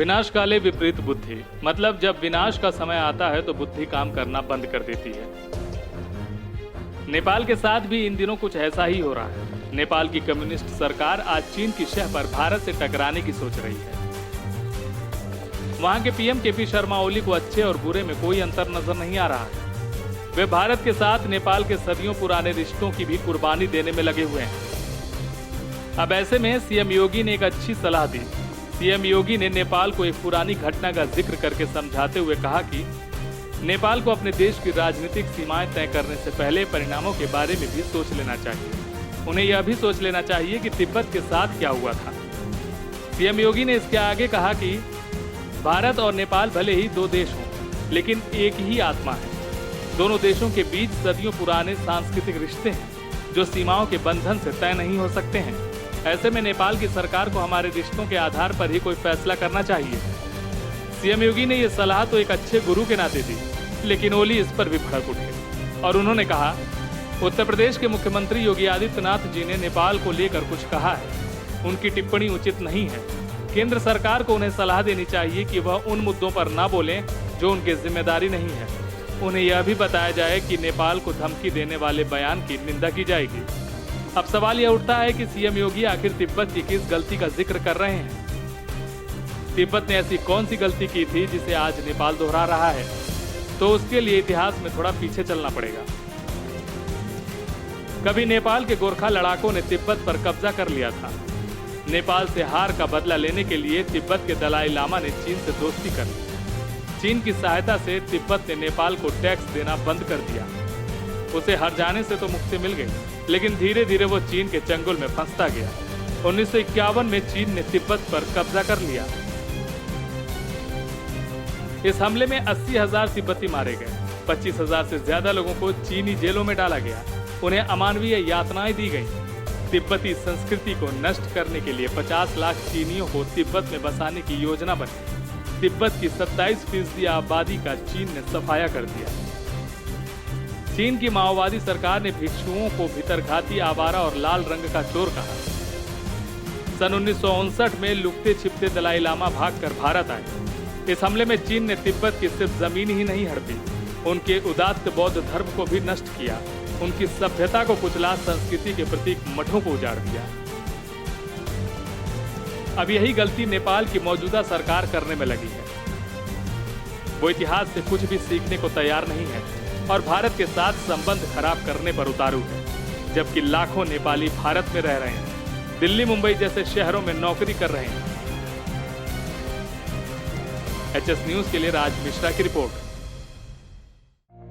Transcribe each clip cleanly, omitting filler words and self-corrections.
विनाश काले विपरीत बुद्धि, मतलब जब विनाश का समय आता है तो बुद्धि काम करना बंद कर देती है। नेपाल के साथ भी इन दिनों कुछ ऐसा ही हो रहा है। नेपाल की कम्युनिस्ट सरकार आज चीन की शह पर भारत से टकराने की सोच रही है। वहां के पीएम केपी शर्मा ओली को अच्छे और बुरे में कोई अंतर नजर नहीं आ रहा है। वे भारत के साथ नेपाल के सदियों पुराने रिश्तों की भी कुर्बानी देने में लगे हुए हैं। अब ऐसे में सीएम योगी ने एक अच्छी सलाह दी। सीएम योगी ने नेपाल को एक पुरानी घटना का जिक्र करके समझाते हुए कहा कि नेपाल को अपने देश की राजनीतिक सीमाएं तय करने से पहले परिणामों के बारे में भी सोच लेना चाहिए। उन्हें यह भी सोच लेना चाहिए कि तिब्बत के साथ क्या हुआ था। सीएम योगी ने इसके आगे कहा कि भारत और नेपाल भले ही दो देश हों, लेकिन एक ही आत्मा है। दोनों देशों के बीच सदियों पुराने सांस्कृतिक रिश्ते हैं जो सीमाओं के बंधन से तय नहीं हो सकते हैं। ऐसे में नेपाल की सरकार को हमारे रिश्तों के आधार पर ही कोई फैसला करना चाहिए। सीएम योगी ने यह सलाह तो एक अच्छे गुरु के नाते दी, लेकिन ओली इस पर भी भड़क उठे और उन्होंने कहा, उत्तर प्रदेश के मुख्यमंत्री योगी आदित्यनाथ जी ने नेपाल को लेकर कुछ कहा है। उनकी टिप्पणी उचित नहीं है। केंद्र सरकार को उन्हें सलाह देनी चाहिए कि वह उन मुद्दों पर ना बोलें जो उनकी जिम्मेदारी नहीं है। उन्हें यह भी बताया जाए कि नेपाल को धमकी देने वाले बयान की निंदा की जाएगी। अब सवाल यह उठता है कि सीएम योगी आखिर तिब्बत की किस गलती का जिक्र कर रहे हैं। तिब्बत ने ऐसी कौन सी गलती की थी जिसे आज नेपाल दोहरा रहा है? तो उसके लिए इतिहास में थोड़ा पीछे चलना पड़ेगा। कभी नेपाल के गोरखा लड़ाकों ने तिब्बत पर कब्जा कर लिया था। नेपाल से हार का बदला लेने के लिए तिब्बत के दलाई लामा ने चीन से दोस्ती कर ली। चीन की सहायता से तिब्बत ने नेपाल को टैक्स देना बंद कर दिया। उसे हर जाने से तो मुक्ति मिल गई, लेकिन धीरे धीरे वो चीन के चंगुल में फंसता गया। 1951 में चीन ने तिब्बत पर कब्जा कर लिया। इस हमले में 80,000 तिब्बती मारे गए। 25,000 से ज्यादा लोगों को चीनी जेलों में डाला गया। उन्हें अमानवीय यातनाएं दी गई। तिब्बती संस्कृति को नष्ट करने के लिए 50 लाख चीनियों को तिब्बत में बसाने की योजना बनी। तिब्बत की 27% आबादी का चीन ने सफाया कर दिया। चीन की माओवादी सरकार ने भिक्षुओं को भीतरघाती, आवारा और लाल रंग का चोर कहा। सन 1959 में लुकते छिपते दलाई लामा भागकर भारत आए। इस हमले में चीन ने तिब्बत की सिर्फ जमीन ही नहीं हड़पी, उनके उदात्त बौद्ध धर्म को भी नष्ट किया। उनकी सभ्यता को कुचला, संस्कृति के प्रतीक मठों को उजाड़ दिया। अब यही गलती नेपाल की मौजूदा सरकार करने में लगी है। वो इतिहास से कुछ भी सीखने को तैयार नहीं है और भारत के साथ संबंध खराब करने पर उतारू है, जबकि लाखों नेपाली भारत में रह रहे हैं, दिल्ली, मुंबई जैसे शहरों में नौकरी कर रहे हैं। एचएस न्यूज के लिए राज मिश्रा की रिपोर्ट।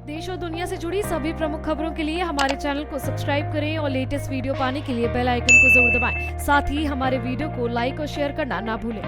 देश और दुनिया से जुड़ी सभी प्रमुख खबरों के लिए हमारे चैनल को सब्सक्राइब करें और लेटेस्ट वीडियो पाने के लिए बेल आइकन को जरूर दबाएं। साथ ही हमारे वीडियो को लाइक और शेयर करना ना भूलें।